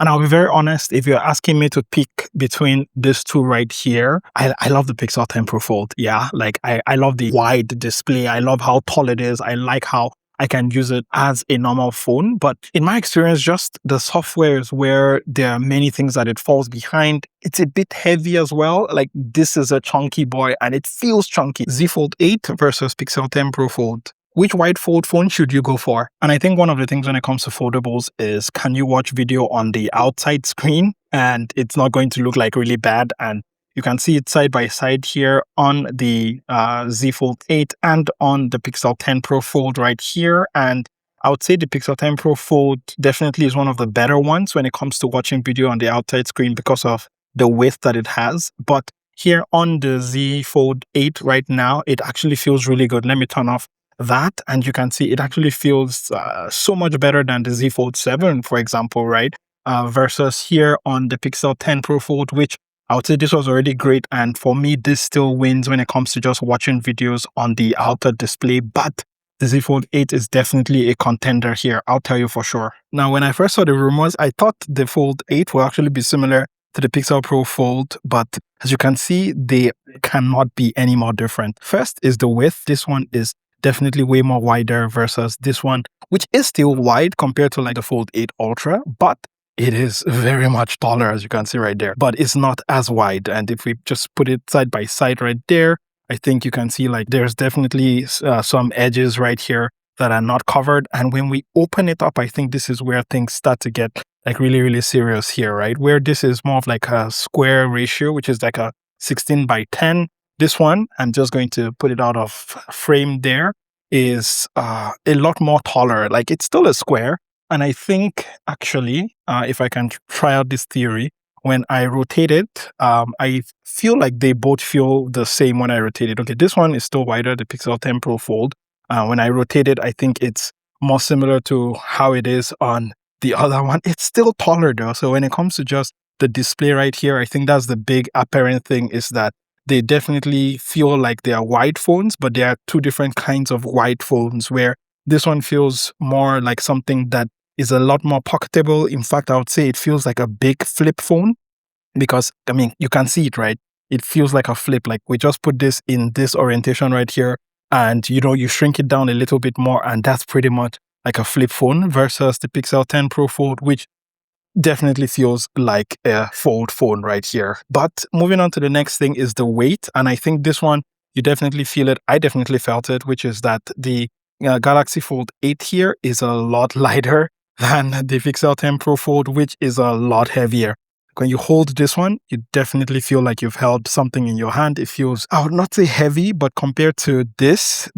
And I'll be very honest, if you're asking me to pick between these two right here, I love the Pixel 10 Pro Fold. Yeah, like I love the wide display. I love how tall it is. I like how I can use it as a normal phone. But in my experience, just the software is where there are many things that it falls behind. It's a bit heavy as well. Like this is a chunky boy and it feels chunky. Z Fold 8 versus Pixel 10 Pro Fold. Which wide fold phone should you go for? And I think one of the things when it comes to foldables is, can you watch video on the outside screen and it's not going to look like really bad? And you can see it side by side here on the Z Fold 8 and on the Pixel 10 Pro Fold right here. And I would say the Pixel 10 Pro Fold definitely is one of the better ones when it comes to watching video on the outside screen because of the width that it has. But here on the Z Fold 8 right now, it actually feels really good. Let me turn off that, and you can see it actually feels so much better than the Z Fold 7, for example, right? Versus here on the Pixel 10 Pro Fold, which I would say this was already great. And for me, this still wins when it comes to just watching videos on the outer display. But the Z Fold 8 is definitely a contender here, I'll tell you for sure. Now, when I first saw the rumors, I thought the Fold 8 will actually be similar to the Pixel Pro Fold, but as you can see, they cannot be any more different. First is the width. This one is definitely way more wider versus this one, which is still wide compared to like the Fold 8 Ultra, but it is very much taller, as you can see right there, but it's not as wide. And if we just put it side by side right there, I think you can see like there's definitely some edges right here that are not covered. And when we open it up, I think this is where things start to get like really, really serious here, right? Where this is more of like a square ratio, which is like a 16 by 10. This one, I'm just going to put it out of frame there, is a lot more taller. Like it's still a square. And I think actually, if I can try out this theory, when I rotate it, I feel like they both feel the same when I rotate it. Okay, this one is still wider, the Pixel 10 Pro Fold. When I rotate it, I think it's more similar to how it is on the other one. It's still taller though. So when it comes to just the display right here, I think that's the big apparent thing, is that they definitely feel like they are wide phones, but there are two different kinds of wide phones, where this one feels more like something that is a lot more pocketable. In fact, I would say it feels like a big flip phone because, I mean, you can see it, right? It feels like a flip. Like we just put this in this orientation right here and, you know, you shrink it down a little bit more and that's pretty much like a flip phone versus the Pixel 10 Pro Fold, which definitely feels like a fold phone right here. But moving on to the next thing is the weight. And I think this one, you definitely feel it. I definitely felt it, which is that the Galaxy Fold 8 here is a lot lighter than the Pixel 10 Pro Fold, which is a lot heavier. When you hold this one, you definitely feel like you've held something in your hand. It feels, I would not say heavy, but compared to this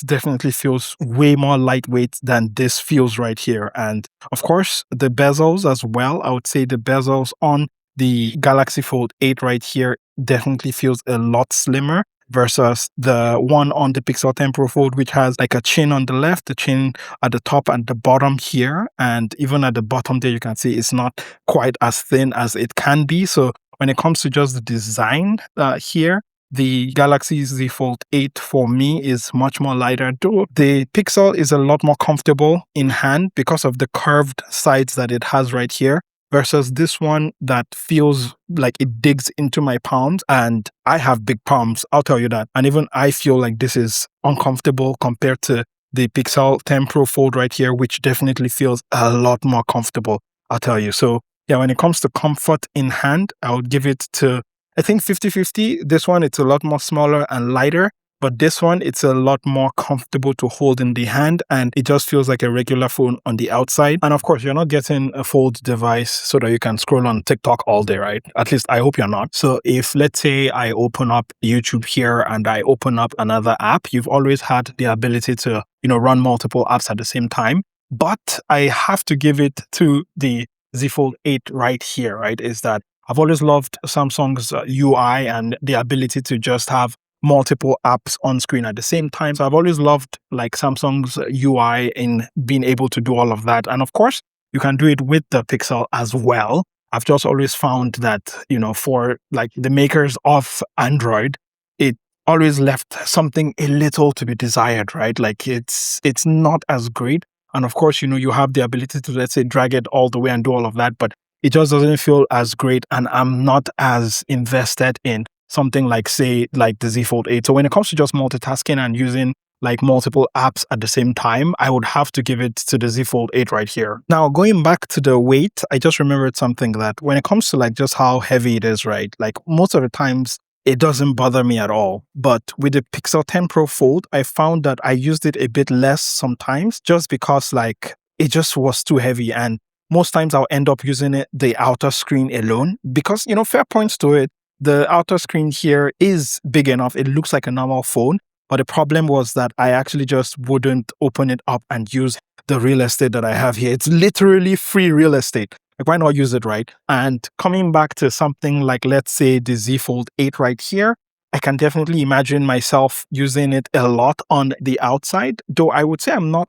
definitely feels way more lightweight than this feels right here. And of course, the bezels as well. I would say the bezels on the Galaxy Fold 8 right here definitely feels a lot slimmer versus the one on the Pixel 10 Pro Fold, which has like a chin on the left, the chin at the top and the bottom here. And even at the bottom there, you can see it's not quite as thin as it can be. So when it comes to just the design here, the Galaxy Z Fold 8 for me is much more lighter, though the Pixel is a lot more comfortable in hand because of the curved sides that it has right here, versus this one that feels like it digs into my palms, and I have big palms, I'll tell you that. And even I feel like this is uncomfortable compared to the Pixel 10 Pro Fold right here, which definitely feels a lot more comfortable, I'll tell you. So yeah, when it comes to comfort in hand, I would give it to, I think 50-50. This one, it's a lot more smaller and lighter, but this one, it's a lot more comfortable to hold in the hand, and it just feels like a regular phone on the outside. And of course, you're not getting a fold device so that you can scroll on TikTok all day, right? At least I hope you're not. So if, let's say, I open up YouTube here and I open up another app, you've always had the ability to, you know, run multiple apps at the same time. But I have to give it to the Z Fold 8 right here, right? Is that I've always loved Samsung's UI and the ability to just have multiple apps on screen at the same time. So I've always loved like Samsung's UI in being able to do all of that. And of course, you can do it with the Pixel as well. I've just always found that, you know, for like the makers of Android, it always left something a little to be desired, right? Like it's not as great. And of course, you know, you have the ability to, let's say, drag it all the way and do all of that, but it just doesn't feel as great, and I'm not as invested in something like, say, like the Z Fold 8. So when it comes to just multitasking and using like multiple apps at the same time, I would have to give it to the Z Fold 8 right here. Now, going back to the weight, I just remembered something that when it comes to like just how heavy it is, right? Like most of the times, it doesn't bother me at all. But with the Pixel 10 Pro Fold, I found that I used it a bit less sometimes just because like it just was too heavy. And most times I'll end up using it, the outer screen alone, because, you know, fair points to it. The outer screen here is big enough. It looks like a normal phone. But the problem was that I actually just wouldn't open it up and use the real estate that I have here. It's literally free real estate. Like, why not use it, right? And coming back to something like, let's say, the Z Fold 8 right here, I can definitely imagine myself using it a lot on the outside, though I would say I'm not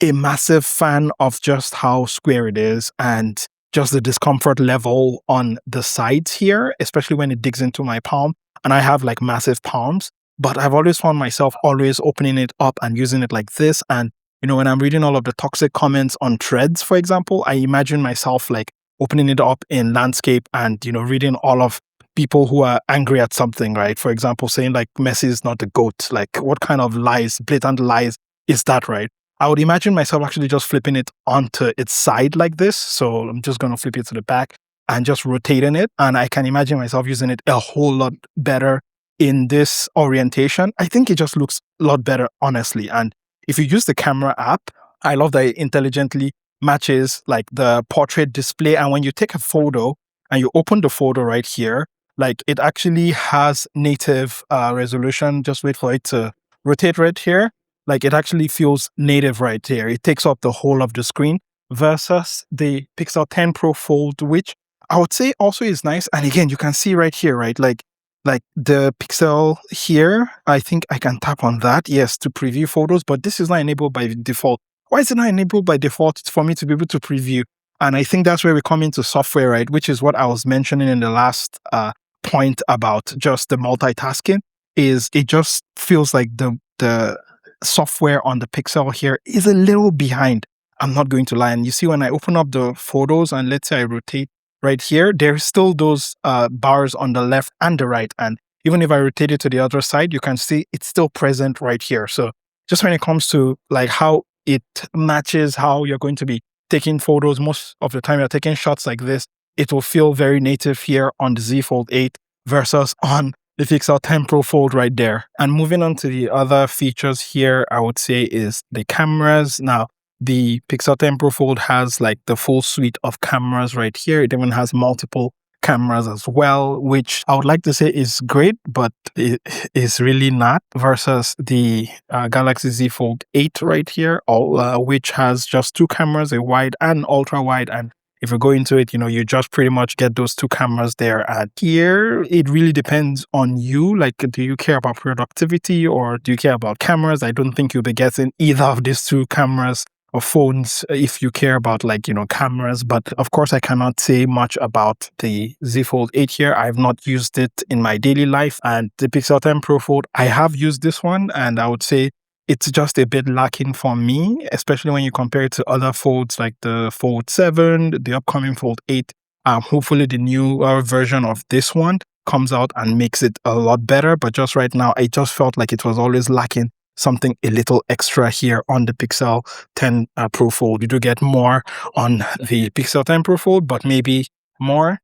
a massive fan of just how square it is and just the discomfort level on the sides here, especially when it digs into my palm. And I have like massive palms, but I've always found myself always opening it up and using it like this. And you know, when I'm reading all of the toxic comments on Threads, for example, I imagine myself like opening it up in landscape and, you know, reading all of people who are angry at something, right? For example, saying like Messi is not the GOAT. Like, what kind of lies, blatant lies is that, right? I would imagine myself actually just flipping it onto its side like this. So I'm just going to flip it to the back and just rotating it. And I can imagine myself using it a whole lot better in this orientation. I think it just looks a lot better, honestly. And if you use the camera app, I love that it intelligently matches like the portrait display. And when you take a photo and you open the photo right here, like it actually has native resolution. Just wait for it to rotate right here. Like it actually feels native right here. It takes up the whole of the screen versus the Pixel 10 Pro Fold, which I would say also is nice. And again, you can see right here, right? Like the pixel here, I think I can tap on that, yes, to preview photos, but this is not enabled by default. Why is it not enabled by default? It's for me to be able to preview. And I think that's where we come into software, right? Which is what I was mentioning in the last point about just the multitasking, is it just feels like the software on the Pixel here is a little behind. I'm not going to lie. And you see when I open up the photos and let's say I rotate right here, there's still those bars on the left and the right. And even if I rotate it to the other side, you can see it's still present right here. So just when it comes to like how it matches how you're going to be taking photos, most of the time you're taking shots like this, it will feel very native here on the Z Fold 8 versus on the Pixel 10 Pro Fold right there. And moving on to the other features here, I would say is the cameras. Now, the Pixel 10 Pro Fold has like the full suite of cameras right here. It even has multiple cameras as well, which I would like to say is great, but it is really not, versus the Galaxy Z Fold 8 right here, which has just two cameras, a wide and ultra wide. And if you go into it, you know, you just pretty much get those two cameras there. And here, it really depends on you. Like, do you care about productivity or do you care about cameras? I don't think you'll be getting either of these two cameras or phones if you care about, like, you know, cameras. But of course, I cannot say much about the Z Fold 8 here. I've not used it in my daily life. And the Pixel 10 Pro Fold, I have used this one, and I would say it's just a bit lacking for me, especially when you compare it to other folds like the Fold 7, the upcoming Fold 8. Hopefully the newer version of this one comes out and makes it a lot better. But just right now, I just felt like it was always lacking something a little extra here on the Pixel 10 Pro Fold. You do get more on the Pixel 10 Pro Fold, but maybe more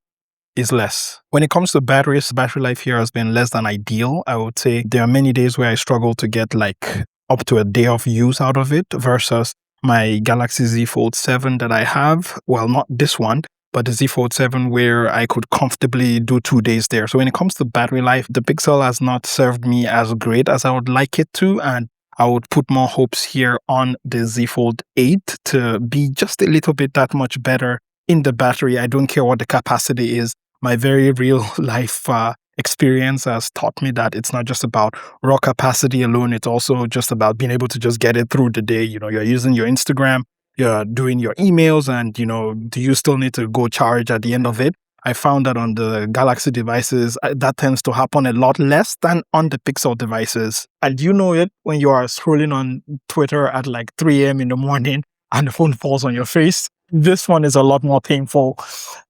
is less. When it comes to batteries, battery life here has been less than ideal. I would say there are many days where I struggle to get like up to a day of use out of it versus my Galaxy Z Fold 7 that I have. Well, not this one, but the Z Fold 7 where I could comfortably do 2 days there. So when it comes to battery life, the Pixel has not served me as great as I would like it to. And I would put more hopes here on the Z Fold 8 to be just a little bit that much better in the battery. I don't care what the capacity is. My very real life experience has taught me that it's not just about raw capacity alone. It's also just about being able to just get it through the day. You know, you're using your Instagram, you're doing your emails, and, you know, do you still need to go charge at the end of it? I found that on the Galaxy devices, that tends to happen a lot less than on the Pixel devices. And you know it when you are scrolling on Twitter at like 3 a.m. in the morning and the phone falls on your face. This one is a lot more painful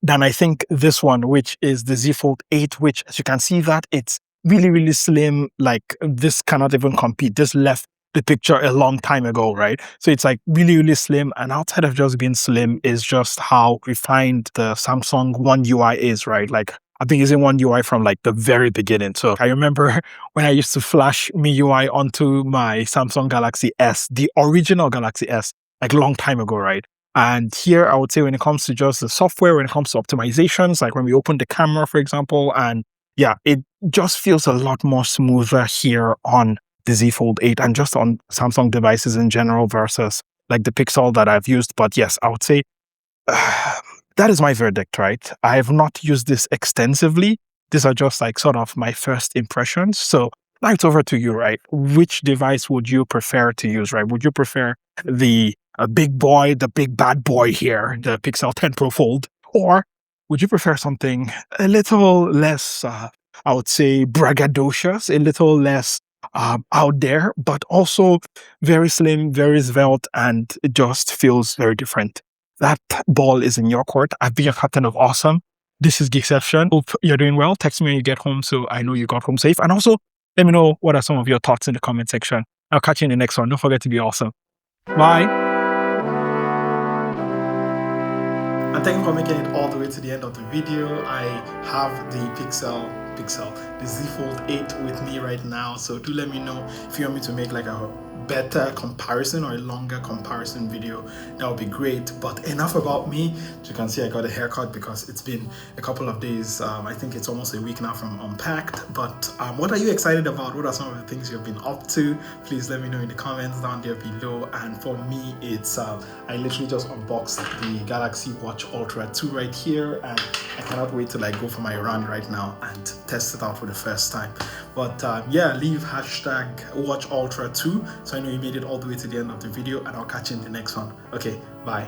than I think this one, which is the Z Fold 8, which, as you can see, that it's really, really slim. Like, this cannot even compete. This left the picture a long time ago, right? So it's like really, really slim. And outside of just being slim is just how refined the Samsung One UI is, right? Like, I've been using One UI from like the very beginning. So I remember when I used to flash MIUI onto my Samsung Galaxy S, the original Galaxy S, like long time ago, right? And here I would say when it comes to just the software, when it comes to optimizations, like when we open the camera, for example, and yeah, it just feels a lot more smoother here on the Z Fold 8 and just on Samsung devices in general versus like the Pixel that I've used. But yes, I would say that is my verdict, right? I have not used this extensively. These are just like sort of my first impressions. So now it's over to you, right? Which device would you prefer to use, right? Would you prefer the big boy, the big bad boy here, the Pixel 10 Pro Fold? Or would you prefer something a little less, I would say, braggadocious, a little less out there, but also very slim, very svelte, and it just feels very different? That ball is in your court. I've been your captain of awesome. This is Geekception. Hope you're doing well. Text me when you get home so I know you got home safe. And also, let me know what are some of your thoughts in the comment section. I'll catch you in the next one. Don't forget to be awesome. Bye. And thank you for making it all the way to the end of the video. I have the the Z Fold 8 with me right now. So do let me know if you want me to make like a better comparison or a longer comparison video. That would be great. But enough about me. As you can see, I got a haircut because it's been a couple of days. I think it's almost a week now from Unpacked. But what are you excited about? What are some of the things you've been up to? Please let me know in the comments down there below. And for me, it's I literally just unboxed the Galaxy Watch Ultra 2 right here, and I cannot wait to like go for my run right now and test it out for the first time. But yeah, leave hashtag Watch Ultra 2 so I know you made it all the way to the end of the video, and I'll catch you in the next one. Okay, bye.